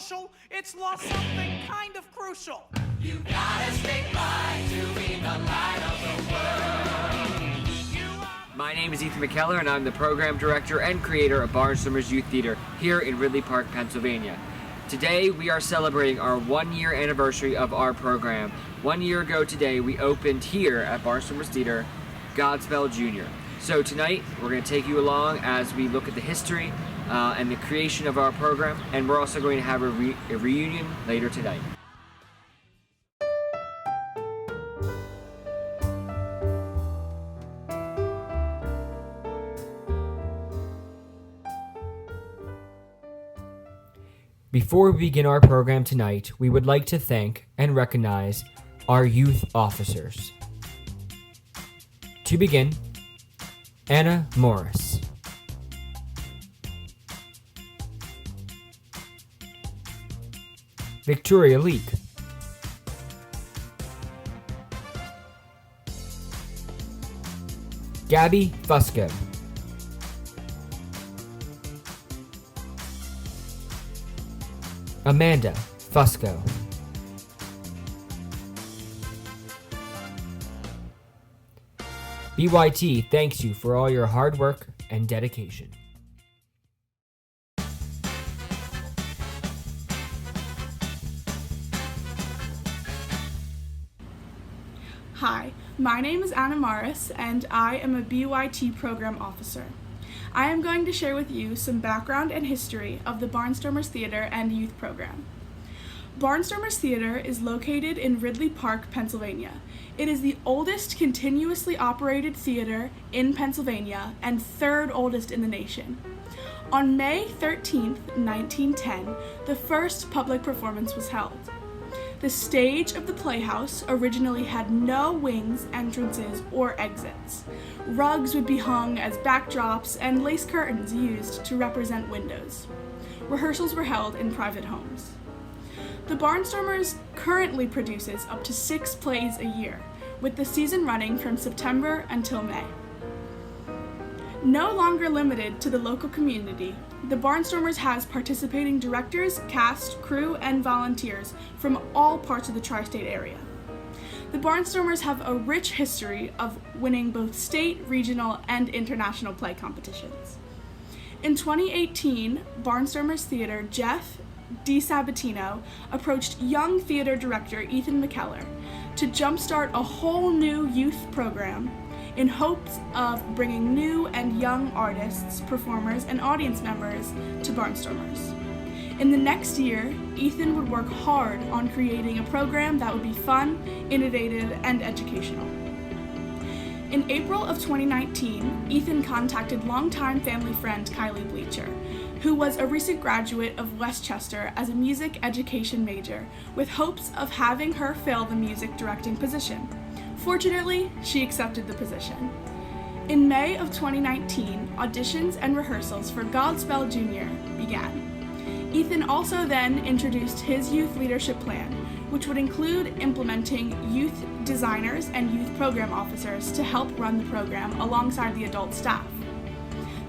social, it's lost something kind of crucial. You gotta stay blind to be the light of the world. My name is Ethan McKellar, and I'm the program director and creator of Barnstormers Youth Theater here in Ridley Park, Pennsylvania. Today we are celebrating our 1-year anniversary of our program. 1 year ago today we opened here at Barnstormers Theater Godspell Jr. So tonight we're going to take you along as we look at the history and the creation of our program, and we're also going to have a reunion later tonight. Before we begin our program tonight, we would like to thank and recognize our youth officers. To begin, Anna Morris, Victoria Leek, Gabby Fusco, Amanda Fusco, BYT thanks you for all your hard work and dedication. Hi, my name is Anna Morris, and I am a BYT program officer. I am going to share with you some background and history of the Barnstormers Theater and Youth Program. Barnstormers Theater is located in Ridley Park, Pennsylvania. It is the oldest continuously operated theater in Pennsylvania and third oldest in the nation. On May 13, 1910, the first public performance was held. The stage of the playhouse originally had no wings, entrances, or exits. Rugs would be hung as backdrops and lace curtains used to represent windows. Rehearsals were held in private homes. The Barnstormers currently produces up to 6 plays a year, with the season running from September until May. No longer limited to the local community, the Barnstormers has participating directors, cast, crew, and volunteers from all parts of the tri-state area. The Barnstormers have a rich history of winning both state, regional, and international play competitions. In 2018, Barnstormers Theater Jeff DiSabatino approached young theater director Ethan McKellar to jumpstart a whole new youth program in hopes of bringing new and young artists, performers, and audience members to Barnstormers. In the next year, Ethan would work hard on creating a program that would be fun, innovative, and educational. In April of 2019, Ethan contacted longtime family friend Kylie Bleacher, who was a recent graduate of Westchester as a music education major, with hopes of having her fill the music directing position. Fortunately, she accepted the position. In May of 2019, auditions and rehearsals for Godspell Jr. began. Ethan also then introduced his youth leadership plan, which would include implementing youth designers and youth program officers to help run the program alongside the adult staff.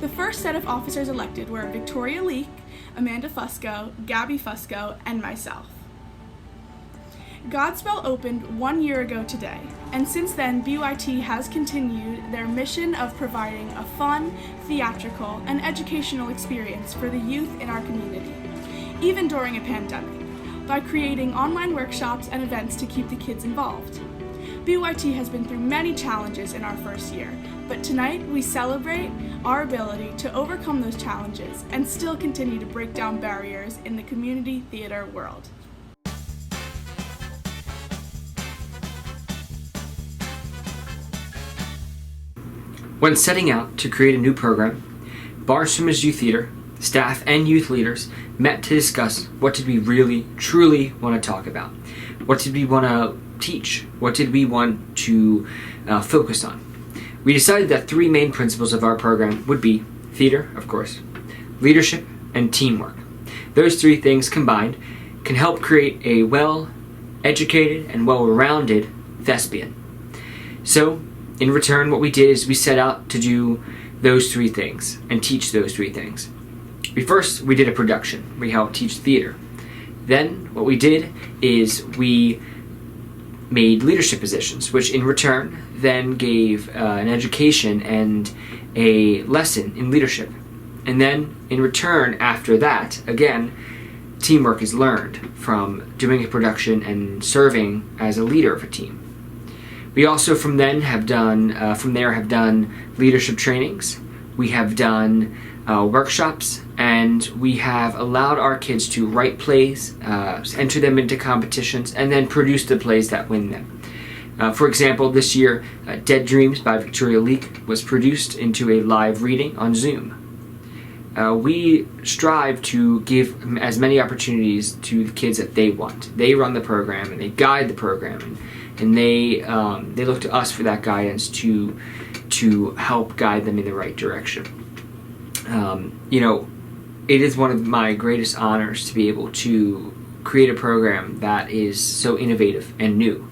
The first set of officers elected were Victoria Leek, Amanda Fusco, Gabby Fusco, and myself. Godspell opened 1 year ago today, and since then BYT has continued their mission of providing a fun, theatrical, and educational experience for the youth in our community, even during a pandemic, by creating online workshops and events to keep the kids involved. BYT has been through many challenges in our first year, but tonight we celebrate our ability to overcome those challenges and still continue to break down barriers in the community theater world. When setting out to create a new program, Barnstormers Youth Theater, staff, and youth leaders met to discuss what did we really, truly want to talk about. What did we want to teach? What did we want to focus on? We decided that 3 main principles of our program would be theater, of course, leadership, and teamwork. Those 3 things combined can help create a well-educated and well-rounded thespian. So, in return, what we did is we set out to do those 3 things and teach those 3 things. We did a production. We helped teach theater. Then what we did is we made leadership positions, which in return then gave an education and a lesson in leadership. And then in return, after that, again, teamwork is learned from doing a production and serving as a leader of a team. We also from there have done leadership trainings. We have done workshops, and we have allowed our kids to write plays, enter them into competitions, and then produce the plays that win them. For example, this year, Dead Dreams by Victoria Leak was produced into a live reading on Zoom. We strive to give as many opportunities to the kids that they want. They run the program and they guide the program, and they look to us for that guidance to help guide them in the right direction. It is one of my greatest honors to be able to create a program that is so innovative and new.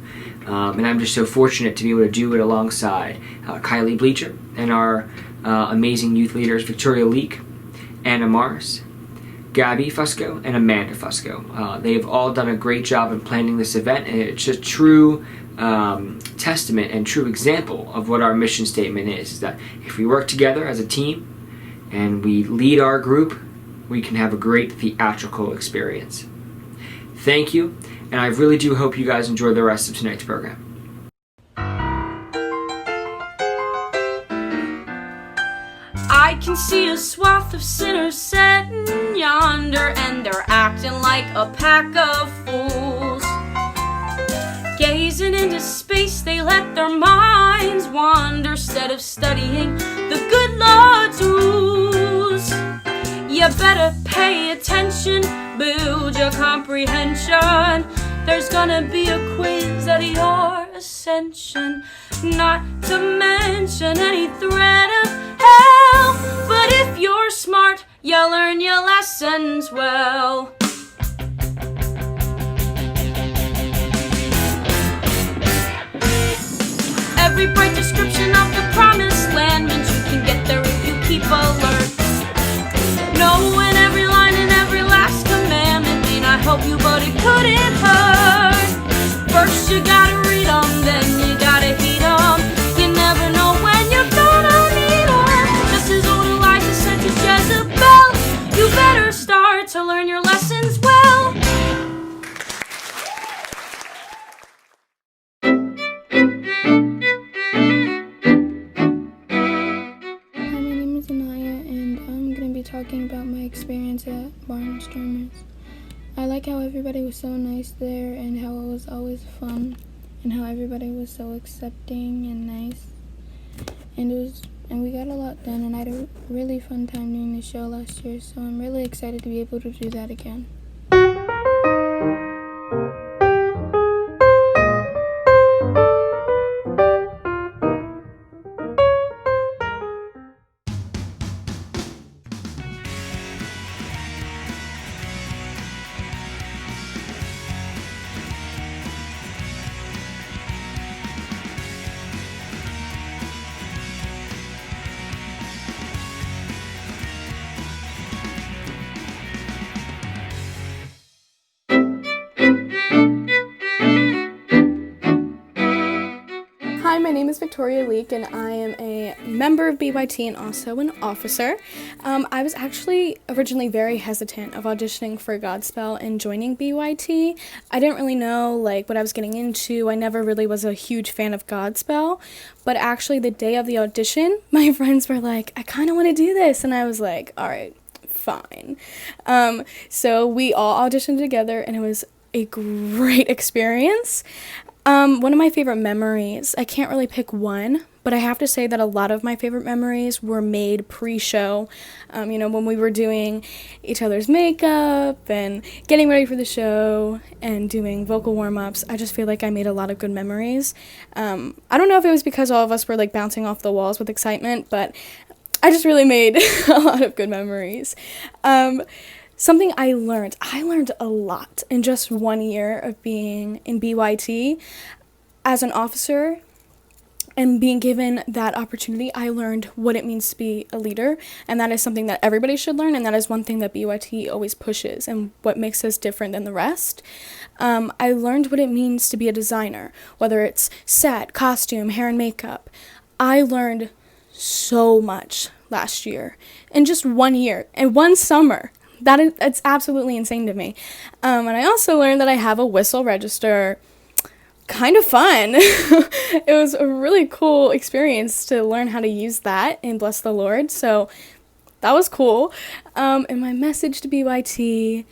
And I'm just so fortunate to be able to do it alongside Kylie Bleacher and our amazing youth leaders, Victoria Leak, Anna Mars, Gabby Fusco, and Amanda Fusco. They've all done a great job in planning this event, and it's a true testament and true example of what our mission statement is that if we work together as a team and we lead our group, we can have a great theatrical experience. Thank you, and I really do hope you guys enjoy the rest of tonight's program. I can see a swath of sinners sitting yonder, and they're acting like a pack of fools. Gazing into space, they let their minds wander instead of studying the good Lord's rules. You better pay attention, build your comprehension. There's gonna be a quiz at your ascension, not to mention any threat of hell. But if you're smart, you'll learn your lessons well. Every bright description of the promised land means you can get there if you keep alert. Knowing every line and every last commandment may not help you, but it couldn't hurt. First you gotta read them, then you gotta heed them. You never know when you're gonna need them. Just as old Elijah said to Jezebel, you better start to learn your lessons well. Talking about my experience at Barnstormers. I like how everybody was so nice there, and how it was always fun, and how everybody was so accepting and nice. And we got a lot done, and I had a really fun time doing the show last year, so I'm really excited to be able to do that again. Hi, my name is Victoria Leak, and I am a member of BYT and also an officer. I was actually originally very hesitant of auditioning for Godspell and joining BYT. I didn't really know what I was getting into. I never really was a huge fan of Godspell, but actually the day of the audition, my friends were like, I kind of want to do this, and I was like, all right, fine. So we all auditioned together, and it was a great experience. One of my favorite memories, I can't really pick one, but I have to say that a lot of my favorite memories were made pre-show. When we were doing each other's makeup and getting ready for the show and doing vocal warm-ups. I just feel like I made a lot of good memories. I don't know if it was because all of us were bouncing off the walls with excitement, but I just really made a lot of good memories. Something I learned a lot in just 1 year of being in BYT. As an officer, and being given that opportunity, I learned what it means to be a leader, and that is something that everybody should learn, and that is one thing that BYT always pushes and what makes us different than the rest. I learned what it means to be a designer, whether it's set, costume, hair and makeup. I learned so much last year in just 1 year, in one summer. It's absolutely insane to me. And I also learned that I have a whistle register. Kind of fun. It was a really cool experience to learn how to use that and bless the Lord. So that was cool. And my message to BYT,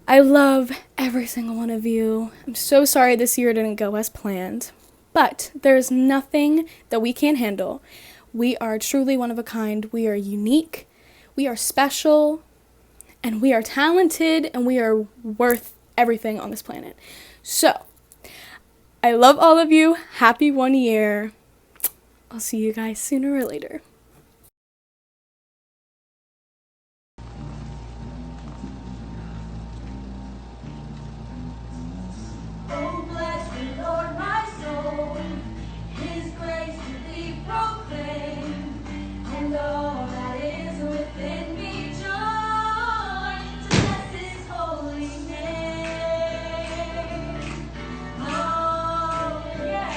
I love every single one of you. I'm so sorry this year didn't go as planned, but there's nothing that we can't handle. We are truly one of a kind. We are unique. We are special. And we are talented. And we are worth everything on this planet. So I love all of you. Happy 1 year. I'll see you guys sooner or later. Oh, bless the Lord, my soul. His grace to thee proclaim, and all that is within me join to bless his holy name. Oh, yeah.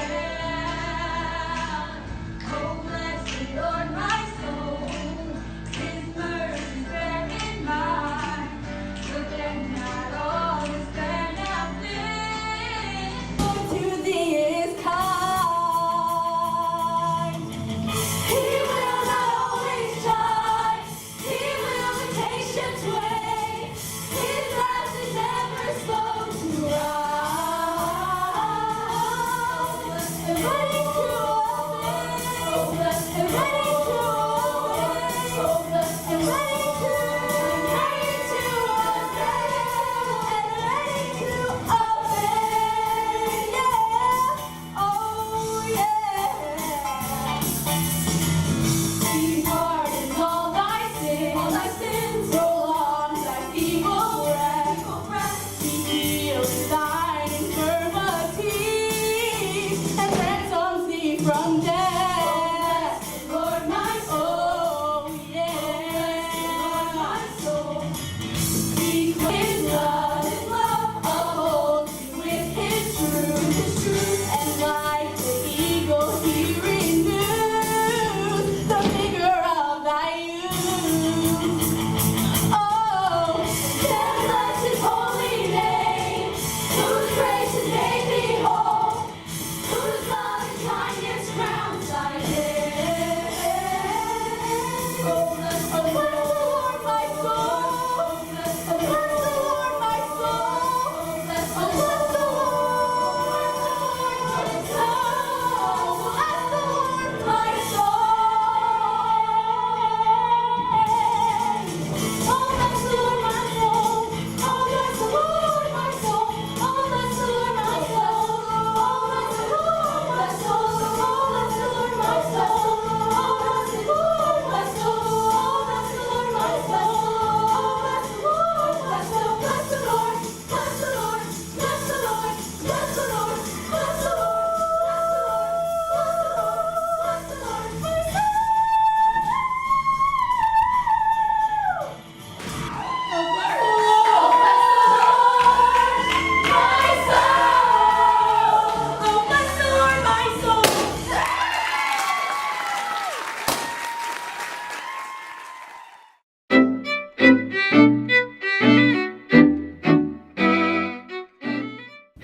Oh, bless the Lord, my soul. His mercies bear in mind. Forget not all his benefits. To thee is kind. He will not always shine. He will with patience wait. His love is never slow to rise. And ready to obey. And ready to obey. And ready to obey. And ready to obey. Yeah. Oh, yeah. He pardons all thy sins, prolongs thy feeble breath. He heals thine infirmities, and ransoms thee from death. Lord, my soul, yeah. Lord, my soul. His love upholds you with his truth, and like the eagle he renews the vigor of thy youth. Oh, then bless his holy name, whose grace has made thee whole, whose love and kindness crowns thy days. Oh, bless the Lord, my soul. Bless the Lord, my soul. Bless the Lord, my soul. Bless the Lord, my soul. Oh, bless the Lord, my soul. Oh, bless the Lord, my soul. Oh, bless the Lord, my soul. Oh, bless the Lord, my soul. Oh, bless the Lord, my soul. Oh, bless the Lord, my soul. Oh, bless the Lord, my soul. Oh, bless the Lord, my soul. Bless the Lord, bless the Lord, bless the Lord, bless the Lord, bless the Lord, bless the Lord, bless the Lord, bless the Lord, my soul.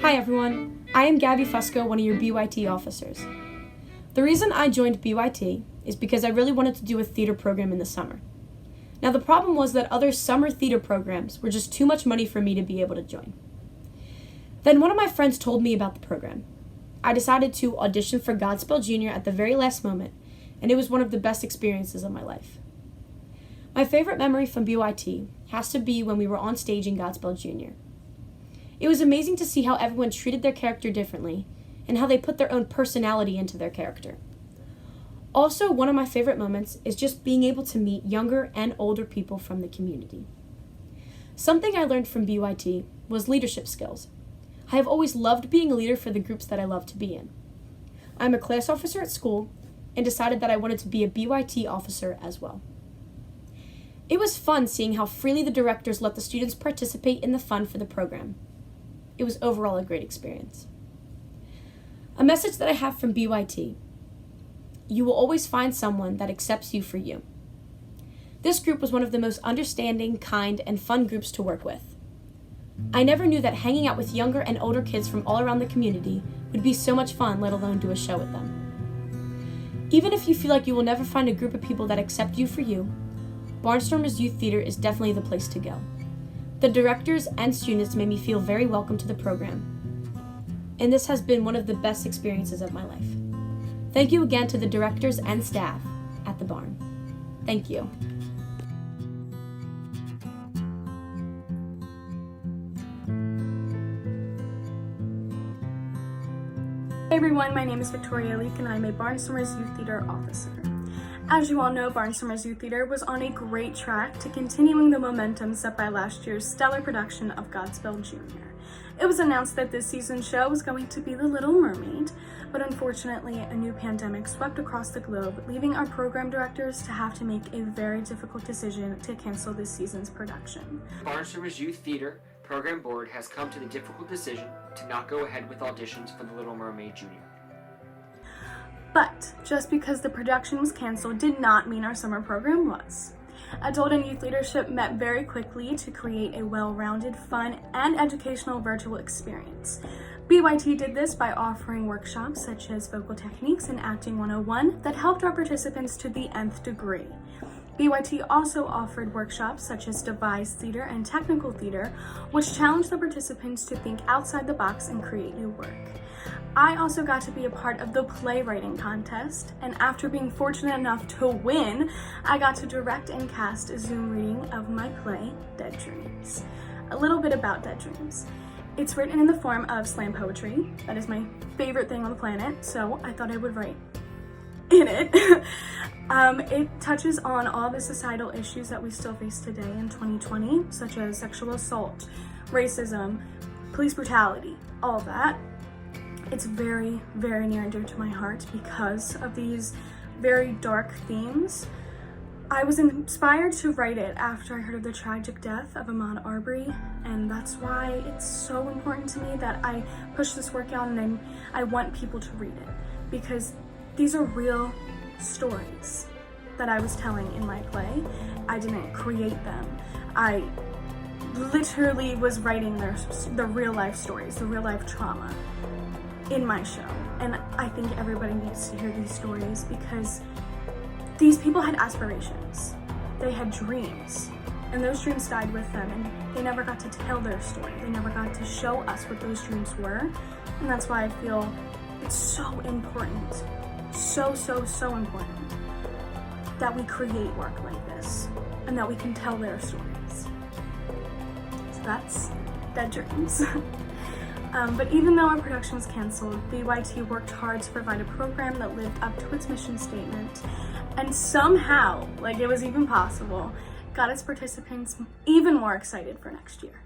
Hi everyone, I am Gabby Fusco, one of your BYT officers. The reason I joined BYT is because I really wanted to do a theater program in the summer. Now the problem was that other summer theater programs were just too much money for me to be able to join. Then one of my friends told me about the program. I decided to audition for Godspell Junior at the very last moment, and it was one of the best experiences of my life. My favorite memory from BYT has to be when we were on stage in Godspell Junior. It was amazing to see how everyone treated their character differently and how they put their own personality into their character. Also, one of my favorite moments is just being able to meet younger and older people from the community. Something I learned from BYT was leadership skills. I have always loved being a leader for the groups that I love to be in. I'm a class officer at school and decided that I wanted to be a BYT officer as well. It was fun seeing how freely the directors let the students participate in the fun for the program. It was overall a great experience. A message that I have from BYT: you will always find someone that accepts you for you. This group was one of the most understanding, kind, and fun groups to work with. I never knew that hanging out with younger and older kids from all around the community would be so much fun, let alone do a show with them. Even if you feel like you will never find a group of people that accept you for you, Barnstormers Youth Theater is definitely the place to go. The directors and students made me feel very welcome to the program, and this has been one of the best experiences of my life. Thank you again to the directors and staff at the barn. Thank you. Hey everyone, my name is Victoria Leek and I'm a Barnstormers Youth Theater officer. As you all know, Barnstormers Youth Theater was on a great track to continuing the momentum set by last year's stellar production of Godspell Jr. It was announced that this season's show was going to be The Little Mermaid, but unfortunately a new pandemic swept across the globe, leaving our program directors to have to make a very difficult decision to cancel this season's production. Barnstormers Youth Theater Program Board has come to the difficult decision to not go ahead with auditions for The Little Mermaid Jr. But just because the production was canceled did not mean our summer program was. Adult and youth leadership met very quickly to create a well-rounded, fun, and educational virtual experience. BYT did this by offering workshops such as vocal techniques and acting 101 that helped our participants to the nth degree. BYT also offered workshops such as devised theater and technical theater, which challenged the participants to think outside the box and create new work. I also got to be a part of the playwriting contest, and after being fortunate enough to win, I got to direct and cast a Zoom reading of my play, Dead Dreams. A little bit about Dead Dreams. It's written in the form of slam poetry. That is my favorite thing on the planet, so I thought I would write in it. It touches on all the societal issues that we still face today in 2020, such as sexual assault, racism, police brutality, all of that. It's very, very near and dear to my heart because of these very dark themes. I was inspired to write it after I heard of the tragic death of Ahmaud Arbery, and that's why it's so important to me that I push this work out and I want people to read it, because these are real stories that I was telling in my play. I didn't create them. I literally was writing the real life stories, the real life trauma in my show. And I think everybody needs to hear these stories because these people had aspirations. They had dreams, and those dreams died with them, and they never got to tell their story. They never got to show us what those dreams were, and that's why I feel it's so important, so important that we create work like this and that we can tell their stories. So that's Dead Dreams. But even though our production was canceled, BYT worked hard to provide a program that lived up to its mission statement, and somehow, like it was even possible, got its participants even more excited for next year.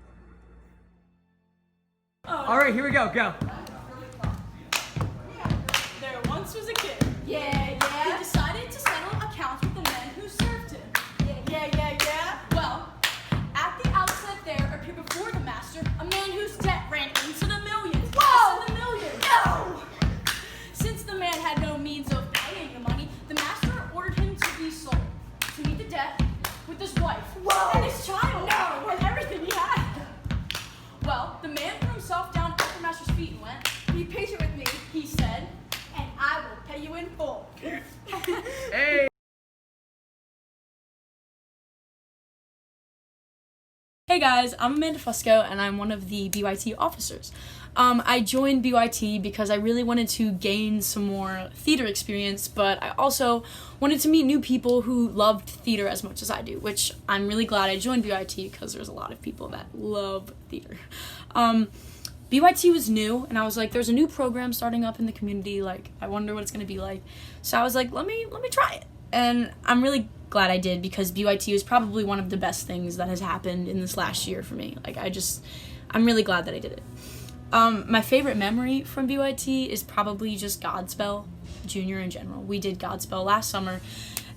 All right, here we go. There once was a kid. Yeah. He decided to settle accounts with the men who served him. Yeah. Well, at the outset there appeared before the master a man whose debt ran into the millions. Whoa! Into the millions. No! Since the man had no means of paying the money, the master ordered him to be sold to meet the debt with his wife. Whoa! And his child. No! And everything he had. Well, the man threw himself down at the master's feet and went, "Be patient with me," he said, "and I will pay you in full." Hey. Hey guys, I'm Amanda Fusco and I'm one of the BYT officers. I joined BYT because I really wanted to gain some more theater experience, but I also wanted to meet new people who loved theater as much as I do, which I'm really glad I joined BYT because there's a lot of people that love theater. BYT was new, and I was like, there's a new program starting up in the community, like, I wonder what it's going to be like. So I was like, let me try it. And I'm really glad I did because BYT was probably one of the best things that has happened in this last year for me. Like, I'm really glad that I did it. My favorite memory from BYT is probably just Godspell Junior in general. We did Godspell last summer,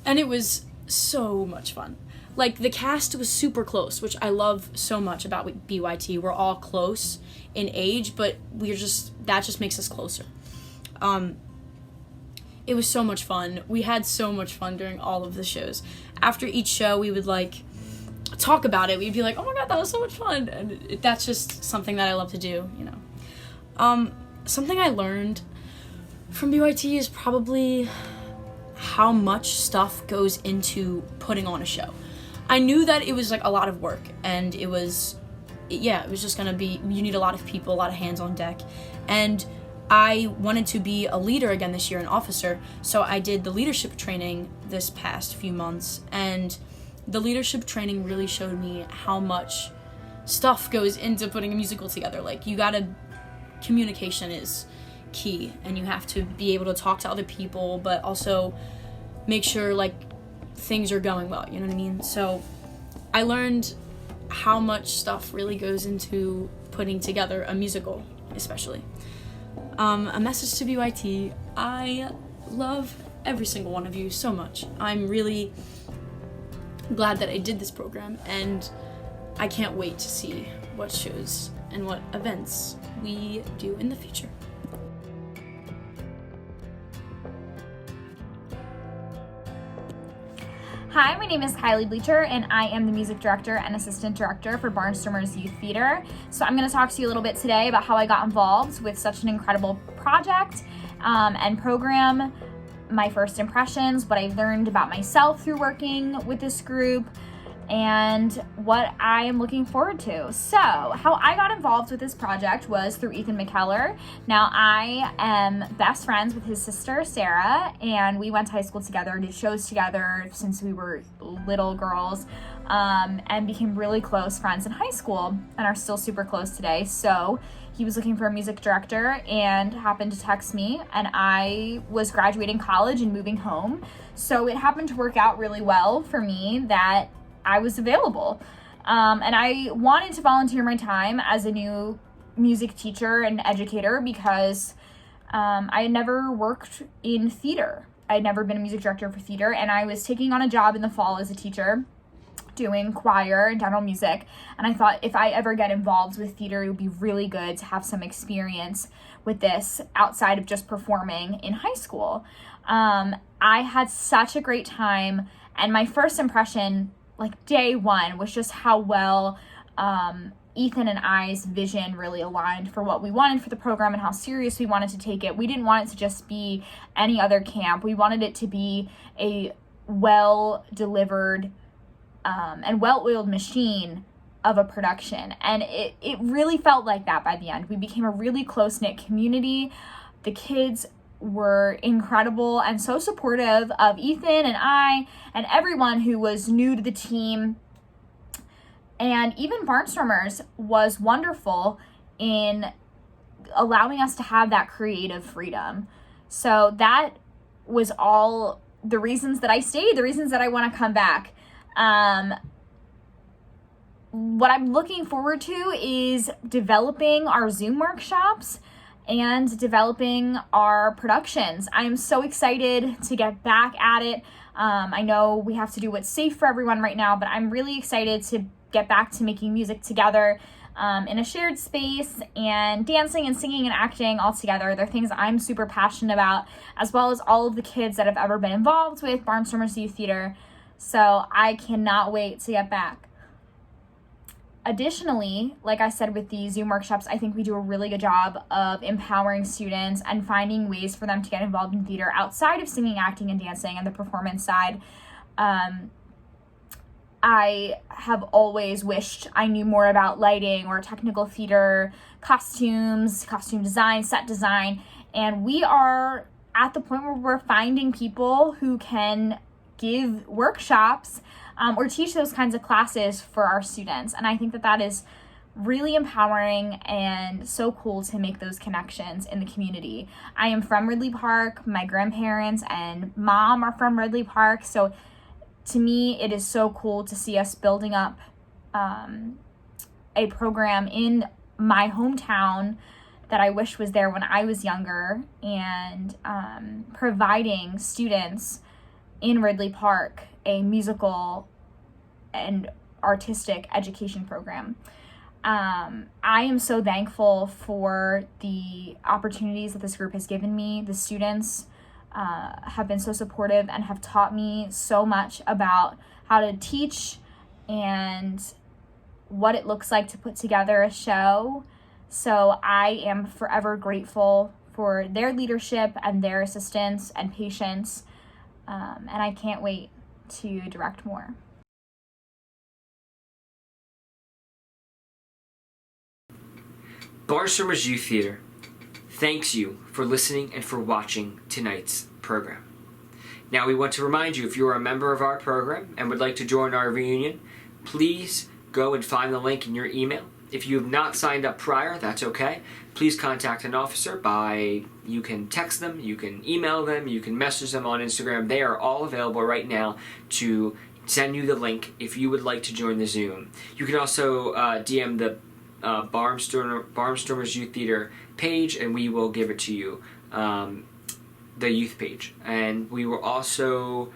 and it was so much fun. Like, the cast was super close, which I love so much about BYT. We're all close in age, but that just makes us closer. It was so much fun. We had so much fun during all of the shows. After each show, we would, talk about it. We'd be like, oh my god, that was so much fun. And that's just something that I love to do, Something I learned from BYT is probably how much stuff goes into putting on a show. I knew that it was a lot of work, and it was just gonna be, you need a lot of people, a lot of hands on deck. And I wanted to be a leader again this year, an officer, so I did the leadership training this past few months, and the leadership training really showed me how much stuff goes into putting a musical together. Communication is key, and you have to be able to talk to other people, but also make sure things are going well, you know what I mean? So I learned how much stuff really goes into putting together a musical, especially. A message to BYT: I love every single one of you so much. I'm really glad that I did this program, and I can't wait to see what shows and what events we do in the future. Hi, my name is Kylie Bleacher, and I am the music director and assistant director for Barnstormers Youth Theater. So I'm going to talk to you a little bit today about how I got involved with such an incredible project and program, my first impressions, what I've learned about myself through working with this group, and what I am looking forward to. So, how I got involved with this project was through Ethan McKellar. Now, I am best friends with his sister, Sarah, and we went to high school together, did shows together since we were little girls, and became really close friends in high school, and are still super close today. So, he was looking for a music director and happened to text me, and I was graduating college and moving home. So, it happened to work out really well for me that I was available. And I wanted to volunteer my time as a new music teacher and educator because I had never worked in theater. I had never been a music director for theater, and I was taking on a job in the fall as a teacher doing choir and general music. And I thought if I ever get involved with theater, it would be really good to have some experience with this outside of just performing in high school. I had such a great time, and my first impression day one was just how well Ethan and I's vision really aligned for what we wanted for the program and how serious we wanted to take it. We didn't want it to just be any other camp. We wanted it to be a well-delivered and well-oiled machine of a production. And it really felt like that by the end. We became a really close-knit community. The kids were incredible and so supportive of Ethan and I and everyone who was new to the team. And even Barnstormers was wonderful in allowing us to have that creative freedom. So that was all the reasons that I stayed, the reasons that I want to come back. What I'm looking forward to is developing our Zoom workshops and developing our productions. I am so excited to get back at it. I know we have to do what's safe for everyone right now, but I'm really excited to get back to making music together in a shared space, and dancing and singing and acting all together. They're things I'm super passionate about, as well as all of the kids that have ever been involved with Barnstormers Youth Theater. So I cannot wait to get back. Additionally, like I said with the Zoom workshops, I think we do a really good job of empowering students and finding ways for them to get involved in theater outside of singing, acting, and dancing and the performance side. I have always wished I knew more about lighting or technical theater, costumes, costume design, set design, and we are at the point where we're finding people who can give workshops or teach those kinds of classes for our students. And I think that is really empowering and so cool to make those connections in the community. I am from Ridley Park. My grandparents and mom are from Ridley Park. So to me, it is so cool to see us building up a program in my hometown that I wish was there when I was younger, and providing students in Ridley Park a musical and artistic education program. I am so thankful for the opportunities that this group has given me. The students have been so supportive and have taught me so much about how to teach and what it looks like to put together a show. So I am forever grateful for their leadership and their assistance and patience, and I can't wait to direct more. Barnstormers Youth Theater thanks you for listening and for watching tonight's program. Now we want to remind you, if you are a member of our program and would like to join our reunion, please go and find the link in your email. If you have not signed up prior, that's okay. Please contact an officer you can text them, you can email them, you can message them on Instagram. They are all available right now to send you the link if you would like to join the Zoom. You can also DM the Barnstormers Youth Theater page, and we will give it to you, the youth page. And we will also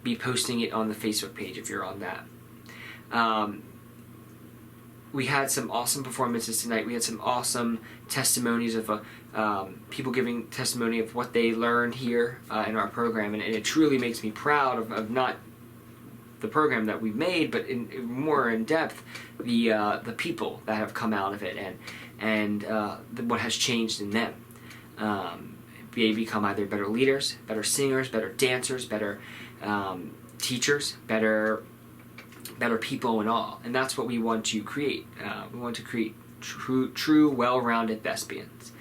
be posting it on the Facebook page if you're on that. We had some awesome performances tonight. We had some awesome testimonies of people giving testimony of what they learned here in our program, and it truly makes me proud of not the program that we've made, but more in depth, the people that have come out of it, and what has changed in them. They become either better leaders, better singers, better dancers, better teachers, better people and all. And that's what we want to create. We want to create true well-rounded thespians.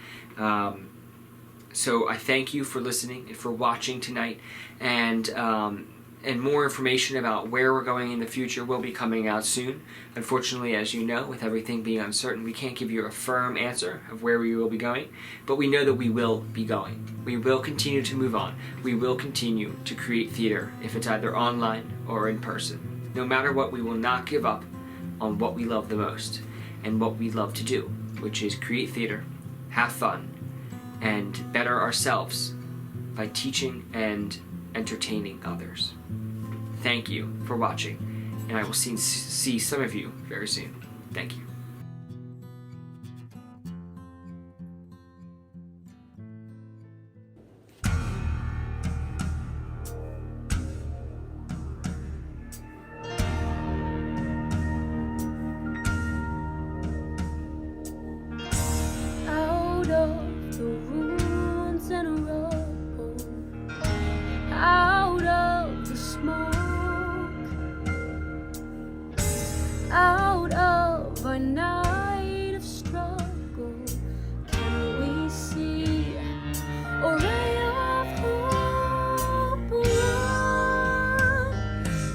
So I thank you for listening and for watching tonight, and more information about where we're going in the future will be coming out soon. Unfortunately, as you know, with everything being uncertain, we can't give you a firm answer of where we will be going, but we know that we will be going. We will continue to move on. We will continue to create theater, if it's either online or in person. No matter what, we will not give up on what we love the most and what we love to do, which is create theater, have fun, and better ourselves by teaching and entertaining others. Thank you for watching, and I will see some of you very soon. Thank you. Out of the ruins and rubble, out of the smoke, out of our night of struggle, can we see a ray of hope? Run,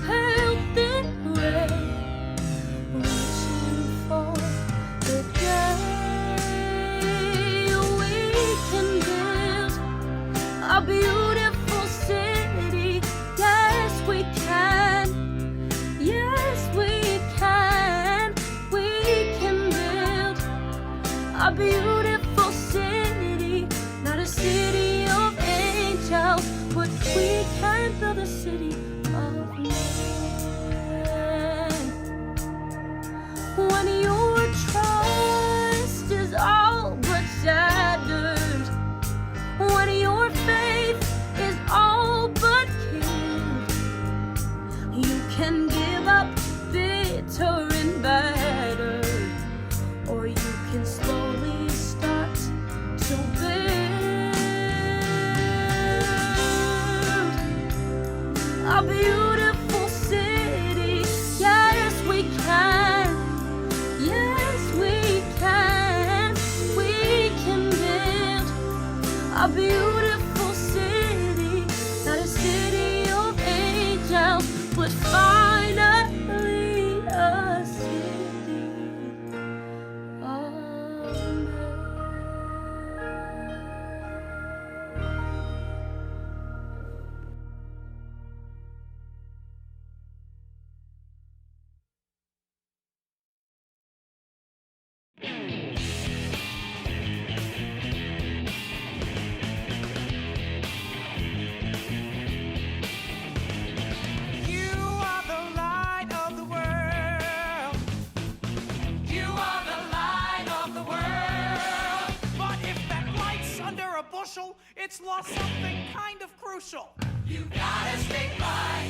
healthy ray, reaching for the day we can build a beautiful city. Yes, we can. Yes, we can. We can build a beautiful city, not a city of angels, but we can build a city of men. When your trust is all but shattered, when your faith is all but killed, you can give up bitter and battered, or you can slowly start to build a beautiful city. Yes, we can. Yes, we can. We can build a beautiful city, not a city of angels, but finally a city crucial. You gotta stick by